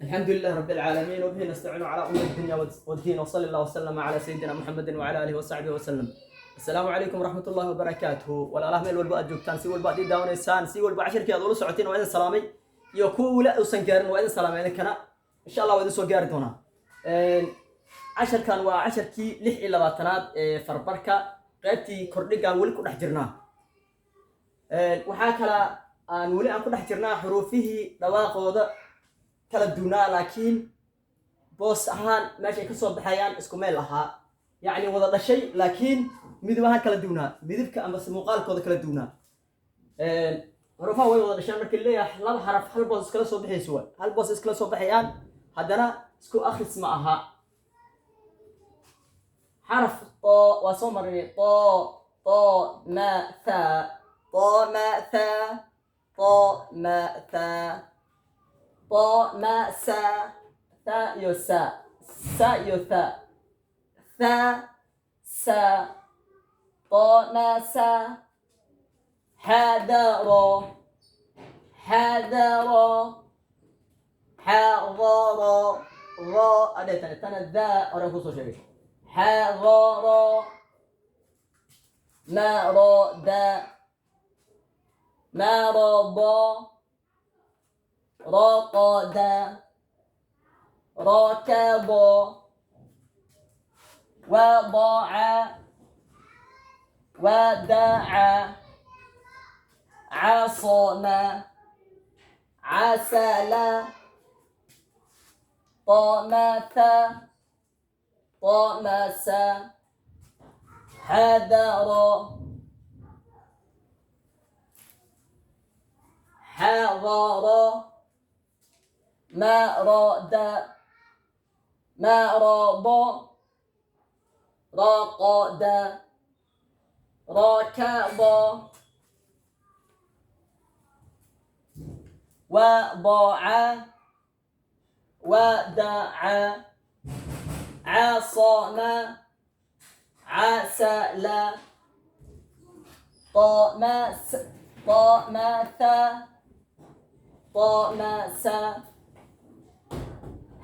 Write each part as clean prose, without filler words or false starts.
الحمد لله رب العالمين وبه نستعين على أمور الدنيا والدين وصلى الله وسلم على سيدنا محمد وعلى آله وصحبه وسلم. السلام عليكم ورحمة الله وبركاته. ولا الله ميل والبا جوجتان سي والبا دي داونيسان سي والبا عشركياد ولا سocotين waa idin salaamay iyo kuwa wala uusan gaarin waa idin salaamay kana insha Allah waa idin soo gaari doonaa. casharkan waa casharkii 26aad ee farbarka qaybtii kordhigaan wali ku dhex jirnaa. waxa kala aan wali aan ku dhex jirnaa xuruufihii dhawaaqooda kala duunaa laakiin boos ahaan meesha ay ka soo baxayaan isku meel ahaa yani wada dhashay laakiin midabaha kala duunaa midabka ama muuqaalkooda kala duunaa. xuruufaha way wada dhashaan markii leeyahay laba xaraf hal boos iskala soo baxayso hal boos iskala soo baxayaan haddana isku akhris ma aha. حرف طاء وصمر طاء ما ثاء طاء ما ثاء طاء ما ثاء طاء ما سا ثاء يسا سا يثاء ثاء سا طاء ما سا حذر حذر حضر را أديت أنا ذا أرى شيء حضر مرض مرض رقد ركض وضع ودع عصم عسل طمث طمس حذر حضر مرض مرض رقد ركض وضع ودع عصم عسل طمس طمث طمس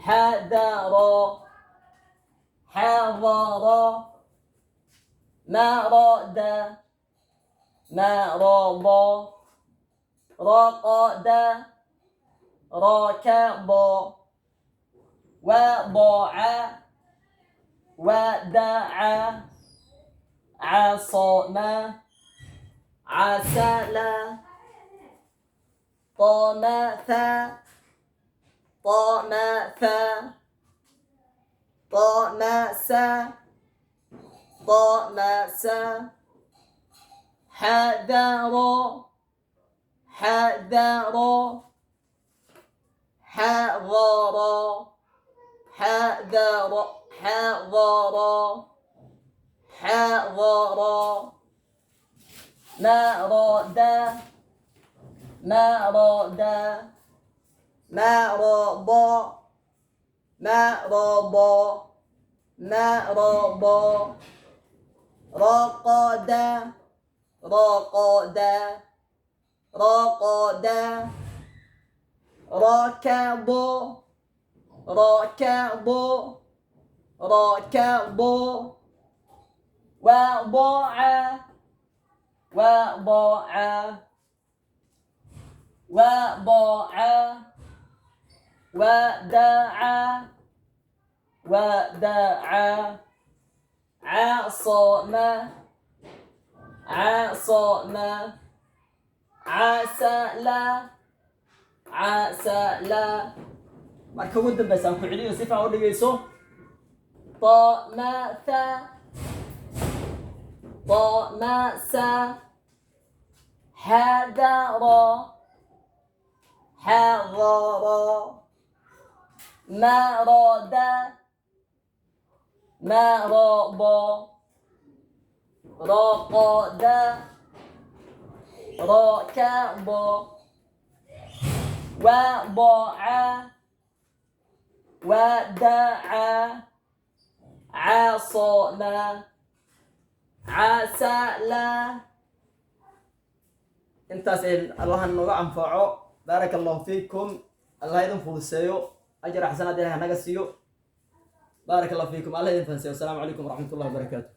حذر حضر مرض مرض رقد ركض وضع ودع عصم عسل طمث طمث طمس طمس حذر حذر حضر حذر حضر حضر مرض مرض مرض مرض مرض رقد رقد رقد ركض ركض ركض وضع وضع وضع ودع ودع عصم عصم عسل عسل marka ugu dambaysa aan ku celiyo si faa u dhageyso طمث طمس حذر حضر مرض مرض رقد ركض وضع ودع عصم عسل. انت الله انه انفعوا بارك الله فيكم الله يدن فوسيو أجر حسنات إلهي نقصيو. بارك الله فيكم. الله ينفنسي. والسلام عليكم ورحمة الله وبركاته.